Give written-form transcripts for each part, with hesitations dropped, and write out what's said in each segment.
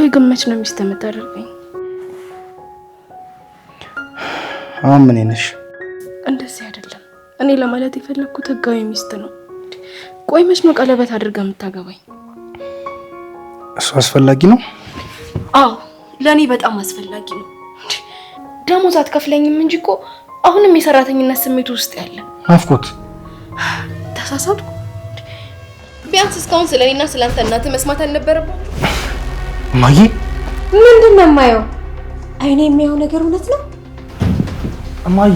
ቆይ ገመች ነው ሚስት የምታደርገኝ? ምን ነሽ? እንደዚህ አይደለም። እኔ ለማለት የፈለኩት ህጋዊ ሚስት ነው። ቆይ መች ነው ቀለበት አድርጋ የምታገባኝ? እሱ አስፈላጊ ነው? አዎ ለኔ በጣም አስፈላጊ ነው። ደሞዝ አትከፍለኝም እንጂ እኮ አሁንም የሰራተኝነት ስሜት ውስጥ ያለ ናፍቆት። ተሳሳትኩ? ቢያንስ እስካሁን ስለኔና ስለአንተ እናት መስማት አልነበረባችሁ? ማዬ ምንድን ነው የማየው? አይኔ የሚያየው ነገር እውነት ነው? ማዬ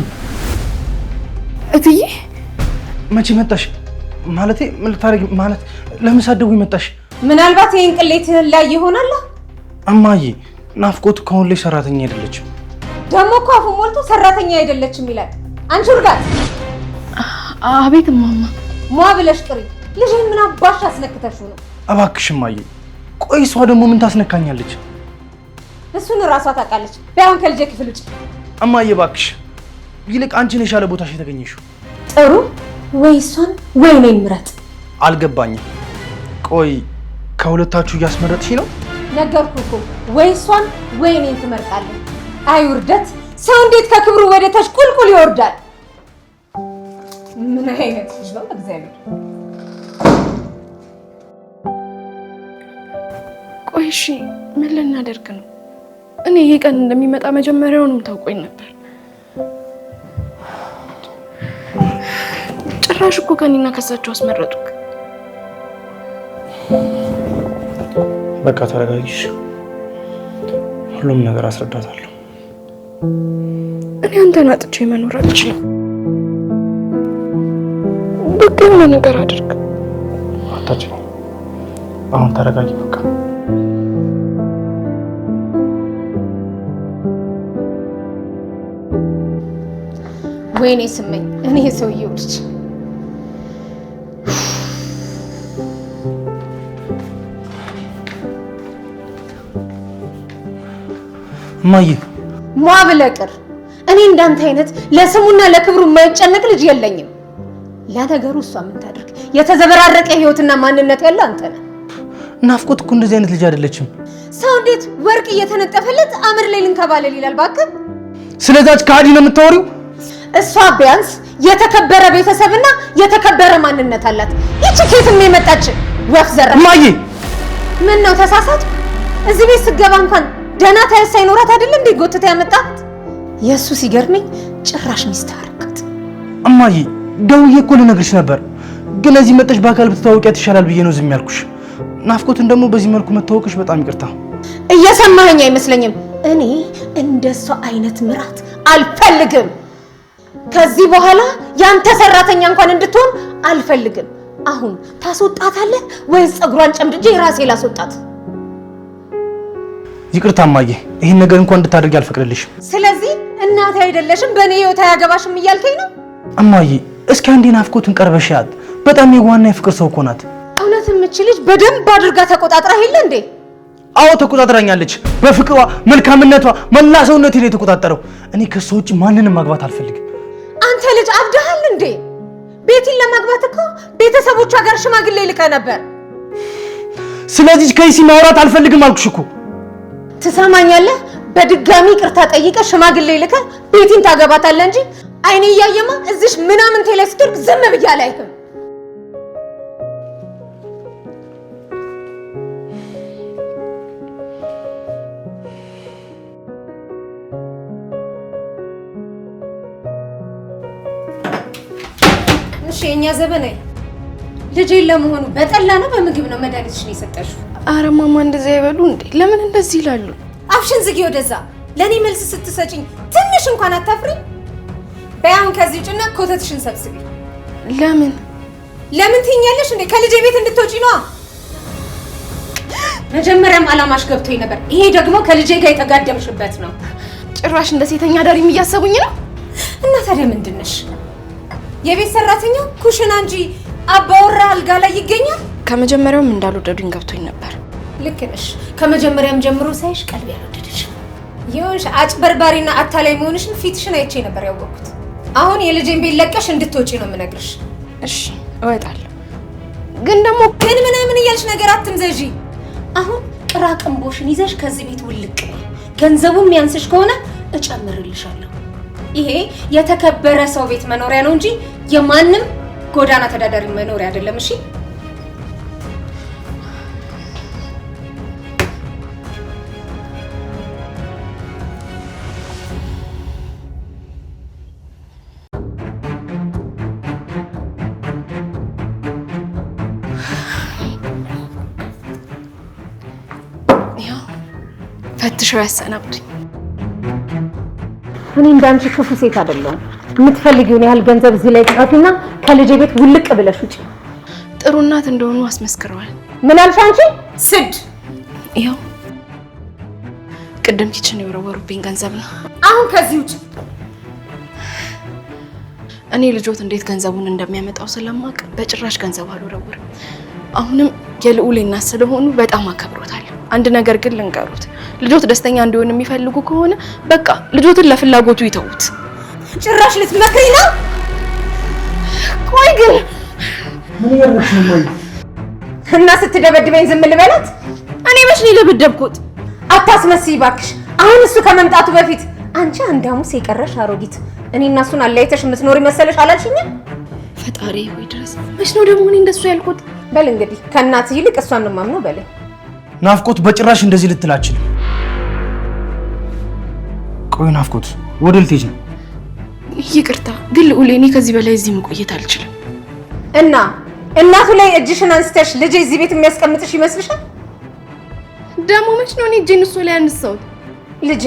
እትዬ መቼ መጣሽ? ማለቴ ምን ልታረጊ ማለት ለምን ሳደጉኝ መጣሽ? ምናልባት ይሄን ቅሌትህን ላይ ይሆናል። እማዬ ናፍቆት ከሁን ላይ ሰራተኛ አይደለችም። ደግሞ እኮ አፉ ሞልቶ ሰራተኛ አይደለችም ይላል። አንቺ ውርጋት! አቤት እማማ። ሟ ብለሽ ቅሪ። ልጅህን ምን አባሽ አስነክተሽው ነው? እባክሽ እማዬ። ቆይ እሷ ደግሞ ምን ታስነካኛለች? እሱን እራሷ ታውቃለች። ቢያውን ከልጄ ክፍል ውጭ። እማዬ እባክሽ፣ ይልቅ አንቺ ነሽ ያለ ቦታሽ የተገኘሽው። ጥሩ፣ ወይ እሷን ወይ እኔን ምረጥ። አልገባኝም። ቆይ ከሁለታችሁ እያስመረጥሽ ነው? ነገርኩህ እኮ ወይ እሷን ወይ እኔን ትመርጣለህ። አይ ውርደት! ሰው እንዴት ከክብሩ ወደ ታች ቁልቁል ይወርዳል? ምን አይነት ልጅ ነው እግዚአብሔር! ቆይ እሺ ምን ልናደርግ ነው? እኔ ይሄ ቀን እንደሚመጣ መጀመሪያውንም ታውቆኝ ነበር። ጭራሽ እኮ ከኔና ከሳቸው አስመረጡክ። በቃ ተረጋጊሽ። ሁሉም ነገር አስረዳታለሁ። እኔ አንተን አጥቼ መኖር አልችልም። በቃ የሆነ ነገር አድርግ። አታችኝ። አሁን ተረጋጊ በቃ። ወይኔ ስመኝ፣ እኔ ሰውዬው ልጅ እማዬ ሟ ብለህ ቅር። እኔ እንዳንተ አይነት ለስሙና ለክብሩ የማይጨነቅ ልጅ የለኝም። ለነገሩ እሷ ምን ታድርግ? የተዘበራረቀ ህይወትና ማንነት ያለ አንተ ነህ። ናፍቆት እኮ እንደዚህ አይነት ልጅ አይደለችም። ሰው እንዴት ወርቅ እየተነጠፈለት አምር ላይ ልንከባለል ይላል? እባክህ ስለዛች ከሃዲ ነው የምታወሪው? እሷ ቢያንስ የተከበረ ቤተሰብና የተከበረ ማንነት አላት። ይቺ ከየትም የመጣች ወፍ ዘራ። እማዬ ምን ነው ተሳሳትኩ? እዚህ ቤት ስገባ እንኳን ደህና ታያስ ሳይኖራት አይደል እንዴ ጎትታ ያመጣት? የእሱ ሲገርመኝ ጭራሽ ሚስት አደረጋት። እማዬ ደውዬ እኮ ልነግርሽ ነበር፣ ግን እዚህ መጥተሽ በአካል ብትታወቂያት ይሻላል ብዬ ነው ዝም ያልኩሽ። ናፍቆትን ደግሞ በዚህ መልኩ መታወቅሽ በጣም ይቅርታ። እየሰማኸኝ አይመስለኝም። እኔ እንደሷ አይነት ምራት አልፈልግም። ከዚህ በኋላ ያንተ ሰራተኛ እንኳን እንድትሆን አልፈልግም። አሁን ታስወጣታለህ ወይስ ፀጉሯን ጨምድጄ ራሴ ላስወጣት? ይቅርታ እማዬ፣ ይሄን ነገር እንኳን እንድታደርጊ አልፈቅድልሽም። ስለዚህ እናቴ አይደለሽም በእኔ ህይወት አያገባሽም እያልከኝ ነው? እማዬ እስኪ አንዴ ናፍቆትን ቀርበሽ ያት። በጣም የዋና የፍቅር ሰው እኮ ናት። እውነት እምች ልጅ በደንብ አድርጋ ተቆጣጥራ የለ እንዴ? አዎ ተቆጣጥራኛለች። በፍቅሯ መልካምነቷ መላ ሰውነቴ ላይ የተቆጣጠረው። እኔ ከሷ ውጭ ማንንም ማግባት አልፈልግም። አንተ ልጅ አብደሃል እንዴ? ቤቲን ለማግባት እኮ ቤተሰቦቿ ጋር ሽማግሌ ልከህ ነበር። ስለዚህ ከይሲ ማውራት አልፈልግም አልኩሽ እኮ። ትሰማኛለህ? በድጋሚ ቅርታ ጠይቀህ ሽማግሌ ልከህ ቤቲን ታገባታለህ እንጂ አይኔ እያየማ እዚሽ ምናምን ቴሌ ስትርቅ ዝም ብዬ አላይክም። እሺ የኛ ዘበናይ ልጄን ለመሆኑ በጠላ ነው በምግብ ነው መድኃኒትሽን የሰጠሽው? አረ ማማ እንደዚህ አይበሉ እንዴ! ለምን እንደዚህ ይላሉ? አፍሽን ዝጊ ወደዛ። ለኔ መልስ ስትሰጪኝ ትንሽ እንኳን አታፍሪ? በያውን ከዚህ ውጭና ኮተትሽን ሰብስቢ። ለምን ትይኛለሽ እንዴ? ከልጄ ቤት እንድትወጪ ነው። መጀመሪያም አላማሽ ገብቶኝ ነበር። ይሄ ደግሞ ከልጄ ጋር የተጋደምሽበት ነው። ጭራሽ እንደ ሴተኛ ዳሪም እያሰቡኝ ነው። እና ታዲያ ምንድነሽ? የቤት ሰራተኛ ኩሽና እንጂ አባወራ አልጋ ላይ ይገኛል? ከመጀመሪያውም እንዳልወደዱኝ ገብቶኝ ነበር። ልክ ነሽ። ከመጀመሪያም ጀምሮ ሳይሽ ቀልብ ያልወደደሽ ይሁንሽ። አጭበርባሪና አታላይ መሆንሽን ፊትሽን አይቼ ነበር ያወቅኩት። አሁን የልጄን ቤት ለቀሽ እንድትወጪ ነው የምነግርሽ። እሺ እወጣለሁ። ግን ደግሞ ግን ምናምን እያልሽ ነገር አትምዘዢ። አሁን ቅራቅንቦሽን ይዘሽ ከዚህ ቤት ውልቅ። ገንዘቡም ያንስሽ ከሆነ እጨምርልሻለሁ። ይሄ የተከበረ ሰው ቤት መኖሪያ ነው እንጂ የማንም ጎዳና ተዳዳሪ መኖሪያ አይደለም። እሺ ፈትሸው ያሰናብቱኝ። እኔ እንዳንቺ ክፉ ሴት አይደለሁም። የምትፈልጊውን ያህል ገንዘብ እዚህ ላይ ጻፊና ከልጄ ቤት ውልቅ ብለሽ ውጪ። ጥሩ እናት እንደሆኑ አስመስክረዋል። ምን አልሽ አንቺ? ስድ ይኸው ቅድም ኪችን የወረወሩብኝ ገንዘብ ነው። አሁን ከዚህ ውጪ። እኔ ልጆት እንዴት ገንዘቡን እንደሚያመጣው ስለማውቅ በጭራሽ ገንዘብ አልወረወርም። አሁንም የልዑል እናት ስለሆኑ በጣም አከብሮታለሁ። አንድ ነገር ግን ልንገሩት፣ ልጆት ደስተኛ እንዲሆን የሚፈልጉ ከሆነ በቃ ልጆትን ለፍላጎቱ ይተውት። ጭራሽ ልትመክሪ ነው? ቆይ ግን ምን ያረሽ ነው ወይ? እና ስትደበድበኝ ዝም ልበላት? እኔ መች ነው ለበደብኩት? አታስመስይ እባክሽ። አሁን እሱ ከመምጣቱ በፊት አንቺ አንድ ሐሙስ የቀረሽ አሮጊት፣ እኔ እና እሱን አለያይተሽ የምትኖሪ መሰለሽ አላልሽኝም? ፈጣሪ ሆይ ድረስ። መች ነው ደግሞ እኔ እንደሱ ያልኩት? በል እንግዲህ ከእናትህ ይልቅ እሷን ነው የማምነው። በል ናፍቆት በጭራሽ እንደዚህ ልትል አትችልም። ቆይ ናፍቆት ወደ ልትሄጂ ነው? ይቅርታ ግን ልዑል፣ እኔ ከዚህ በላይ እዚህ መቆየት አልችልም። እና እናቱ ላይ እጅሽን አንስተሽ ልጅ እዚህ ቤት የሚያስቀምጥሽ ይመስልሻል? ደግሞ መች ነው እኔ እጄን እሱ ላይ ያነሳሁት? ልጄ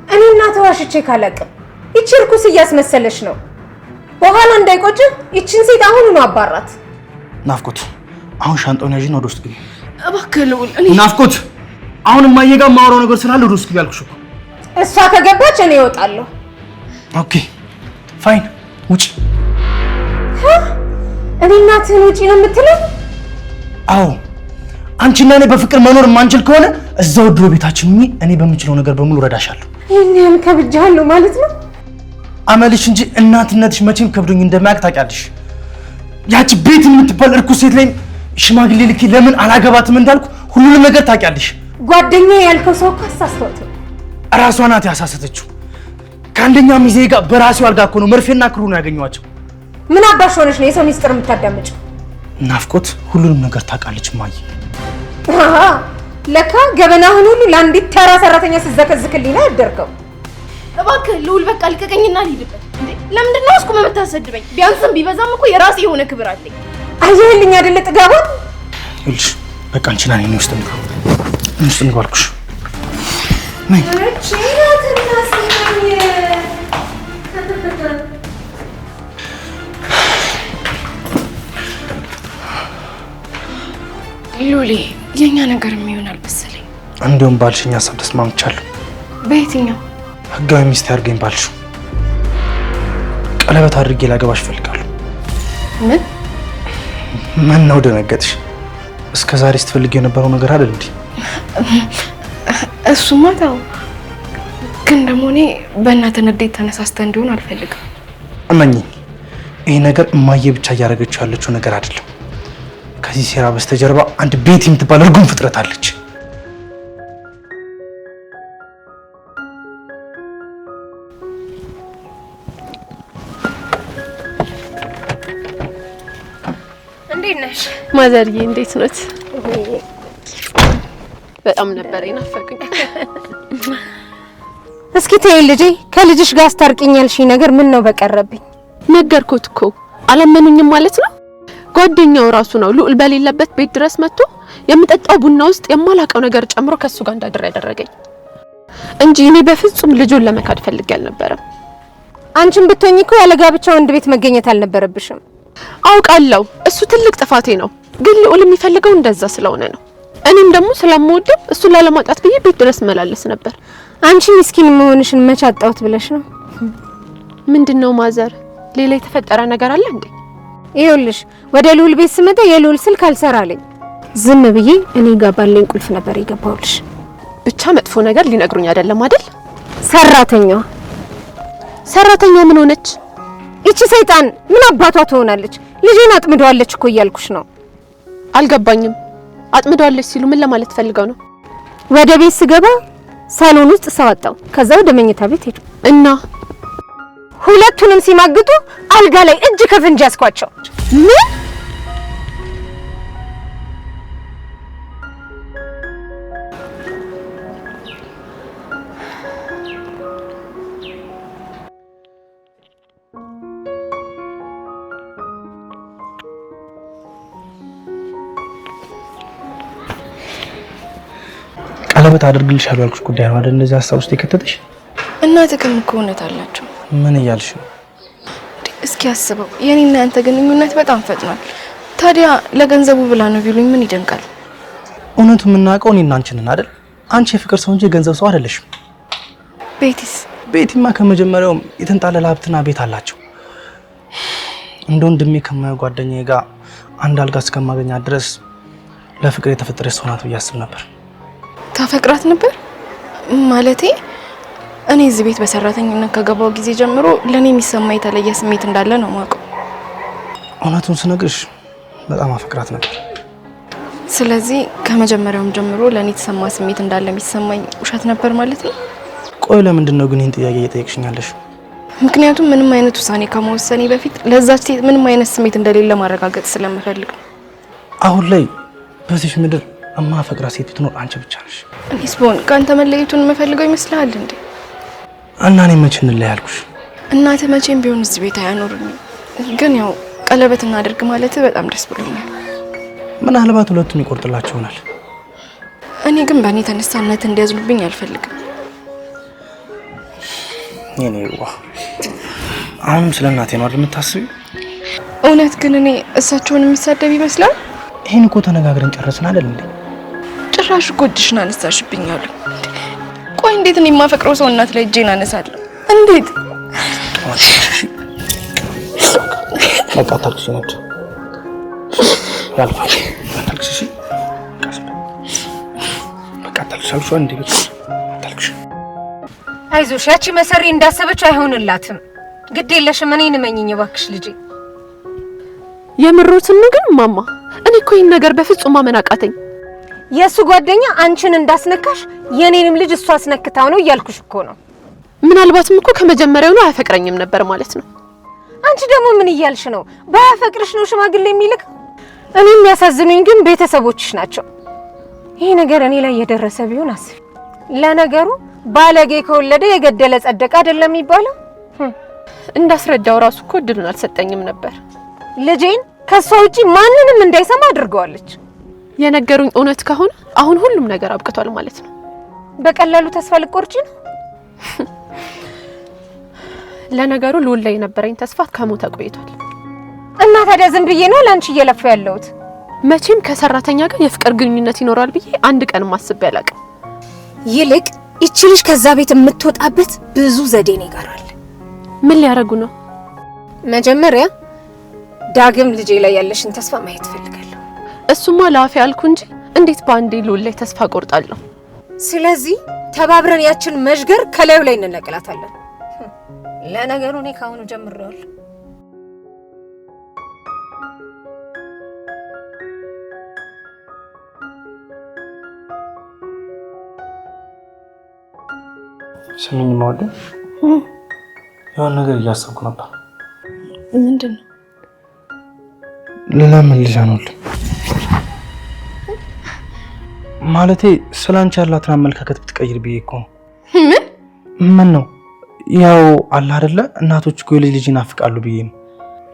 እኔ እናትህ ዋሽቼ ካላቅም ይቺ እርኩስ እያስመሰለሽ ነው። በኋላ እንዳይቆጭ ይቺን ሴት አሁኑኑ አባራት። ናፍቆት አሁን ሻንጣውን ያዥና ወደ ውስጥ ግቢ። እባክህ ልዑል። እኔ ናፍቆት አሁን እማዬ ጋር የማወራው ነገር ስላለ ወደ ውስጥ ግቢ አልኩሽ እኮ። እሷ ከገባች እኔ እወጣለሁ። ኦኬ ፋይን፣ ውጪ። እኔ እናትህን ውጪ ነው የምትለው? አዎ አንቺና እኔ በፍቅር መኖር የማንችል ከሆነ እዛው ድሮ ቤታችን ሁኚ። እኔ በምችለው ነገር በሙሉ ረዳሻለሁ። ይሄን ያህል ከብጃለሁ ማለት ነው? አመልሽ እንጂ እናትነትሽ መቼም ከብዶኝ እንደማያውቅ ታውቂያለሽ። ያቺ ቤት የምትባል እርኩስ ሴት ላይ ሽማግሌ ልኬ ለምን አላገባትም እንዳልኩ ሁሉንም ነገር ታውቂያለሽ። ጓደኛዬ ያልከው ሰው እኮ አሳስተውት እራሷ ናት ያሳሰተችው። ከአንደኛ ሚዜ ጋር በራሴው አልጋ እኮ ነው መርፌና ክሩ ነው ያገኘኋቸው። ምን አባሽ ሆነሽ ነው የሰው ሚስጥር የምታዳምጪው? ናፍቆት ሁሉንም ነገር ታውቃለች ማየ። ለካ ገበናህን ሁሉ ለአንዲት ተራ ሰራተኛ ስትዘከዝክልኝ ነው ያደርገው። እባክህ ልዑል በቃ ልቀቀኝና ልሂድበት። እንዴ ለምንድን ነው እስኩ የምታሰድበኝ? ቢያንስም ቢበዛም እኮ የራሴ የሆነ ክብር አለኝ። አየህልኝ አይደለ ጥጋቡን? ይኸውልሽ በቃ አንቺና እኔ ውስጥ እንግባ፣ ውስጥ እንግባ አልኩሽ። ነይ ሉሊ፣ የኛ ነገር የሚሆን አልመሰለኝ። እንደውም ባልሽኝ ሀሳብ ተስማምቻለሁ። በየትኛው? ህጋዊ ሚስት ያድርገኝ ባልሽው። ቀለበት አድርጌ ላገባሽ እፈልጋለሁ። ምን ነው ደነገጥሽ? እስከ ዛሬ ስትፈልጊው የነበረው ነገር አይደል እንዴ? እሱማ ተው፣ ግን ደግሞ እኔ በእናትህ ንዴት ተነሳስተህ እንዲሆን አልፈልግም። እመኚኝ፣ ይሄ ነገር እማዬ ብቻ እያደረገችው ያለችው ነገር አይደለም። ከዚህ ሴራ በስተጀርባ አንድ ቤት የምትባል እርጉም ፍጥረት አለች። እንዴት ነሽ ማዘርዬ? እንዴት ኖት? በጣም ነበር የናፈቁኝ። እስኪ ተይኝ ልጄ፣ ከልጅሽ ጋር አስታርቂኝ ያልሽኝ ነገር ምን ነው በቀረብኝ? ነገርኩት እኮ አላመኑኝም ማለት ነው። ጓደኛው ራሱ ነው ልዑል በሌለበት ቤት ድረስ መጥቶ የምጠጣው ቡና ውስጥ የማላቀው ነገር ጨምሮ ከሱ ጋር እንዳድር ያደረገኝ እንጂ እኔ በፍጹም ልጁን ለመካድ ፈልጌ አልነበረም። አንቺም ብትሆኚ እኮ ያለ ጋብቻ ወንድ ቤት መገኘት አልነበረብሽም። አውቃለሁ እሱ ትልቅ ጥፋቴ ነው፣ ግን ልዑል የሚፈልገው እንደዛ ስለሆነ ነው። እኔም ደግሞ ስለምወደው እሱን ላለማጣት ብዬ ቤት ድረስ መላለስ ነበር። አንቺ ምስኪን መሆንሽን መች አጣሁት ብለሽ ነው? ምንድነው ማዘር፣ ሌላ የተፈጠረ ነገር አለ እንዴ? ይኸውልሽ ወደ ልዑል ቤት ስመጣ የልዑል ስልክ አልሰራልኝ። ዝም ብዬ እኔ ጋር ባለኝ ቁልፍ ነበር የገባሁልሽ። ብቻ መጥፎ ነገር ሊነግሩኝ አይደለም አይደል? ሰራተኛው ምን ሆነች? እቺ ሰይጣን ምን አባቷ ትሆናለች? ልጄን አጥምደዋለች እኮ እያልኩሽ ነው። አልገባኝም። አጥምደዋለች ሲሉ ምን ለማለት ፈልገው ነው? ወደ ቤት ስገባ ሳሎን ውስጥ ሰው አጣው። ከዛ ወደ መኝታ ቤት ሄዱ እና ሁለቱንም ሲማግጡ አልጋ ላይ እጅ ከፍንጅ ያስኳቸው። ምን? ቀለበት አድርግልሻለሁ ያልኩሽ ጉዳይ ነው አይደል? እነዚህ ሀሳብ ውስጥ የከተተሽ እናትህም እኮ እውነት አላቸው። ምን እያልሽ ነው? እስኪ አስበው፣ የኔና ያንተ ግንኙነት በጣም ፈጥኗል። ታዲያ ለገንዘቡ ብላ ነው ቢሉኝ ምን ይደንቃል? እውነቱ የምናውቀው እኔና አንቺ ነን አይደል? አንቺ የፍቅር ሰው እንጂ የገንዘብ ሰው አይደለሽም። ቤቲስ? ቤቲማ ከመጀመሪያውም የተንጣለለ ሀብትና ቤት አላቸው። እንደ ወንድሜ ከማየው ጓደኛዬ ጋር አንድ አልጋ እስከማገኛት ድረስ ለፍቅር የተፈጠረች ሰው ናት ብዬ አስብ ነበር። ታፈቅራት ነበር ማለቴ? እኔ እዚህ ቤት በሰራተኝነት ከገባው ጊዜ ጀምሮ ለኔ የሚሰማ የተለየ ስሜት እንዳለ ነው የማውቀው። እውነቱን ስነግርሽ በጣም አፈቅራት ነበር። ስለዚህ ከመጀመሪያውም ጀምሮ ለኔ የተሰማ ስሜት እንዳለ የሚሰማኝ ውሸት ነበር ማለት ነው? ቆይ ለምንድን ነው ግን ይህን ጥያቄ እየጠየቅሽኛለሽ? ምክንያቱም ምንም አይነት ውሳኔ ከመወሰኔ በፊት ለዛች ሴት ምንም አይነት ስሜት እንደሌለ ማረጋገጥ ስለምፈልግ ነው። አሁን ላይ በዚህ ምድር እማፈቅራት ሴት ብትኖር አንቺ ብቻ ነሽ። እኔስ ብሆን ከአንተ መለየቱን የምፈልገው ይመስልሃል እንዴ? እና እኔ መቼ እንለይ አልኩሽ? እናትህ መቼም ቢሆን እዚህ ቤት አያኖሩኝም። ግን ያው ቀለበት እናድርግ ማለት በጣም ደስ ብሎኛል። ምናልባት ሁለቱም ይቆርጥላቸው ይሆናል። እኔ ግን በእኔ ተነሳነት እንዲያዝኑብኝ አልፈልግም። የኔ ዋ አሁንም ስለ እናቴ ነው አይደል የምታስቢው? እውነት ግን እኔ እሳቸውን የሚሳደብ ይመስላል? ይሄን እኮ ተነጋግረን ጨረስን አይደል እንዴ? ጭራሽ እኮ እጅሽን አነሳሽብኝ አሉ። ቆይ እንዴት እኔ የማፈቅረው ሰው እናት ላይ እጄን አነሳለሁ? እንዴት? በቃ ታክሲ ነች ያልፋል። ታክሲ በቃ ታክሲ እንዴ? ታክሲ አይዞሽ፣ ያቺ መሰሪ እንዳሰበችው አይሆንላትም። ግድ የለሽም፣ እኔን እመኚኝ እባክሽ ልጄ። የምሮትን ነው ግን ማማ፣ እኔ እኮ ይሄን ነገር በፍጹም ማመን አቃተኝ። የሱ ጓደኛ አንቺን እንዳስነካሽ የኔንም ልጅ እሷ አስነክታው ነው እያልኩሽ እኮ ነው። ምናልባትም እኮ ከመጀመሪያው ነው አያፈቅረኝም ነበር ማለት ነው። አንቺ ደግሞ ምን እያልሽ ነው? ባያፈቅርሽ ነው ሽማግሌ የሚልክ? እኔ የሚያሳዝኑኝ ግን ቤተሰቦችሽ ናቸው። ይሄ ነገር እኔ ላይ የደረሰ ቢሆን አስቢ። ለነገሩ ባለጌ ከወለደ የገደለ ጸደቀ አይደለም የሚባለው? እንዳስረዳው ራሱ እኮ እድሉን አልሰጠኝም ነበር። ልጄን ከሷ ውጪ ማንንም እንዳይሰማ አድርገዋለች። የነገሩኝ እውነት ከሆነ አሁን ሁሉም ነገር አብቅቷል ማለት ነው። በቀላሉ ተስፋ ልቆርጪ ነው? ለነገሩ ልውል ላይ የነበረኝ ተስፋ ከሞተ ቆይቷል። እና ታዲያ ዝም ብዬ ነው ላንቺ እየለፋ ያለሁት? መቼም ከሰራተኛ ጋር የፍቅር ግንኙነት ይኖራል ብዬ አንድ ቀን ማስቤ አላውቅም። ይልቅ ይቺ ልጅ ከዛ ቤት የምትወጣበት ብዙ ዘዴ ነው ይጋራል። ምን ሊያረጉ ነው? መጀመሪያ ዳግም ልጄ ላይ ያለሽን ተስፋ ማየት ፈልጋለሁ። እሱማ ላፊ ያልኩ እንጂ እንዴት ባንዴ ልውል ላይ ተስፋ ቆርጣለሁ? ስለዚህ ተባብረን ያችን መዥገር ከላዩ ላይ እንነቅላታለን። ለነገሩ እኔ ካሁኑ ጀምሬዋለሁ። ስሚኝ ማወደ የሆነ ነገር እያሰብኩ ነበር። ምንድን ነው? ለምን ልጅ አንወልድም? ማለቴ ስላንቺ ያላትን አመለካከት ብትቀይር ብዬ እኮ ነው። ምን ነው ያው አለ አይደለ እናቶች እኮ የልጅ ልጅ ይናፍቃሉ ብዬ ነው።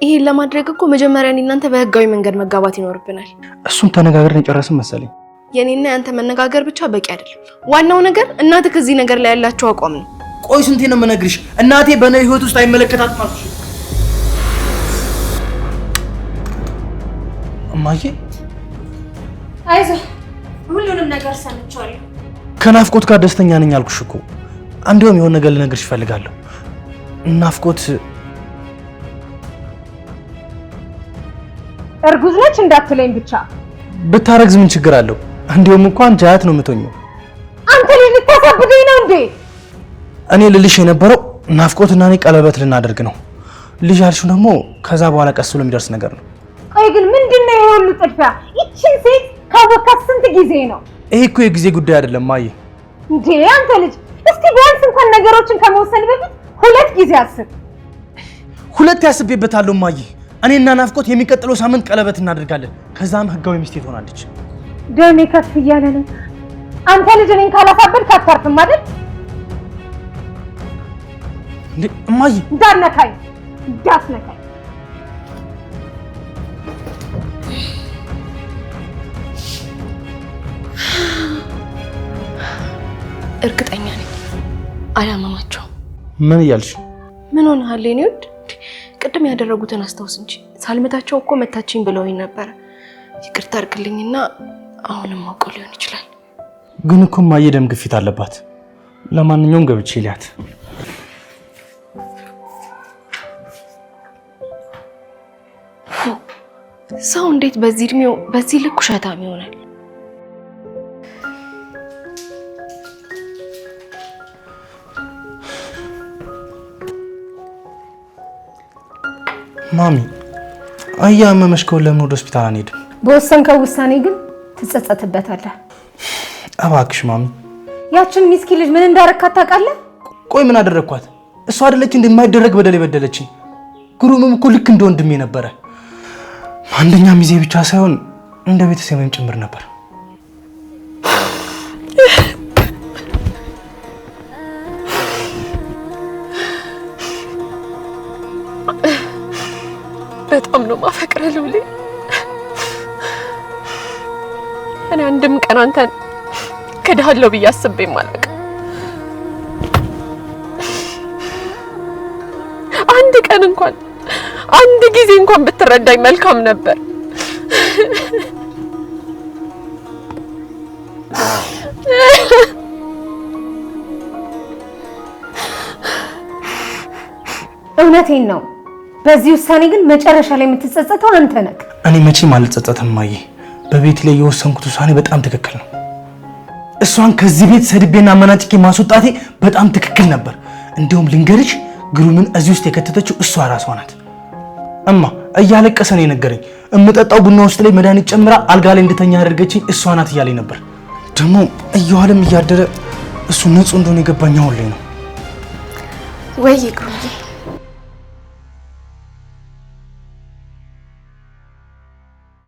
ይሄን ለማድረግ እኮ መጀመሪያ እኔ እናንተ በህጋዊ መንገድ መጋባት ይኖርብናል። እሱን ተነጋግረን የጨረስን መሰለኝ። የኔና ያንተ መነጋገር ብቻ በቂ አይደለም። ዋናው ነገር እናትህ ከዚህ ነገር ላይ ያላቸው አቋም ነው። ቆይ ስንቴ ነው የምነግርሽ? እናቴ በእኔ ህይወት ውስጥ አይመለከታትም አልኩሽ። እማዬ አይዞህ፣ ሁሉንም ነገር ሰምቻለሁ። ከናፍቆት ጋር ደስተኛ ነኝ አልኩሽ እኮ። አንዴውም የሆነ ነገር ልነግርሽ እፈልጋለሁ። ናፍቆት እርጉዝ ነች እንዳትለኝ ብቻ። ብታረግዝ ምን ችግር አለው? እንዲሁም እንኳን ጃያት ነው የምትሆኚው። አንተ ልጅ ልታሳብደኝ ነው እንዴ? እኔ ልልሽ የነበረው ናፍቆትና እኔ ቀለበት ልናደርግ ነው። ልጅ ያልሽው ደግሞ ከዛ በኋላ ቀስ ብሎ የሚደርስ ነገር ነው። ቆይ ግን ምንድነው ይሄ ሁሉ ጥድፊያ? ይቺን ሴት ካወካት ስንት ጊዜ ነው? ይሄ እኮ የጊዜ ጉዳይ አይደለም ማዬ። እንዴ አንተ ልጅ እስቲ ቢያንስ እንኳን ነገሮችን ከመወሰን በፊት 2 ጊዜ አስብ። 2 ያስቤበታለሁ ማዬ። እኔና ናፍቆት የሚቀጥለው ሳምንት ቀለበት እናደርጋለን። ከዛም ህጋዊ ሚስቴ ትሆናለች። ደሜ ከፍ እያለ ነው። አንተ ልጅ እኔን ካላሳበድክ አታርፍም አይደል? እንዴ እማዬ እንዳትነካኝ። እርግጠኛ ነኝ አላመማቸው። ምን እያልሽ? ምን ሆነሃል የኔ ውድ? ቅድም ያደረጉትን አስታውስ እንጂ ሳልመታቸው እኮ መታችኝ ብለውኝ ነበር። ይቅርታ አድርግልኝና አሁንም አውቀው ሊሆን ይችላል። ግን እኮ ማዬ ደም ግፊት አለባት። ለማንኛውም ገብቼ ሊያት። ሰው እንዴት በዚህ እድሜው በዚህ ልክ ውሸታም ይሆናል? ማሚ አያመመሽ ከሆነ ለምን ወደ ሆስፒታል አንሄድም? በወሰንከው ውሳኔ ግን ትጸጸትበታለህ። እባክሽ ማሚ። ያችን ሚስኪ ልጅ ምን እንዳረካት ታውቃለህ? ቆይ ምን አደረኳት? እሷ አይደለች እንደማይደረግ በደል የበደለችኝ? ግሩምም እኮ ልክ እንደ ወንድሜ ነበረ። አንደኛ ሚዜ ብቻ ሳይሆን እንደ ቤተሰብም ጭምር ነበር። በጣም ነው ማፈቅረው ልውሌ። እኔ አንድም ቀን አንተን ከዳለው ብዬ አስቤም አላውቅም። አንድ ቀን እንኳን አንድ ጊዜ እንኳን ብትረዳኝ መልካም ነበር። እውነቴን ነው። በዚህ ውሳኔ ግን መጨረሻ ላይ የምትጸጸተው አንተ ነህ። እኔ መቼም አልጸጸትም ማዬ። በቤት ላይ የወሰንኩት ውሳኔ በጣም ትክክል ነው። እሷን ከዚህ ቤት ሰድቤና አመናጭቄ ማስወጣቴ በጣም ትክክል ነበር። እንዲሁም ልንገርሽ ግሩምን እዚህ ውስጥ የከተተችው እሷ ራሷ ናት። እማ እያለቀሰ ነው የነገረኝ። እምጠጣው ቡና ውስጥ ላይ መድኃኒት ጨምራ አልጋ ላይ እንድተኛ ያደርገችኝ እሷ ናት እያለኝ ነበር። ደግሞ እየዋለም እያደረ እሱ ንጹህ እንደሆነ የገባኝ አሁን ላይ ነው። ወይ ግሩዬ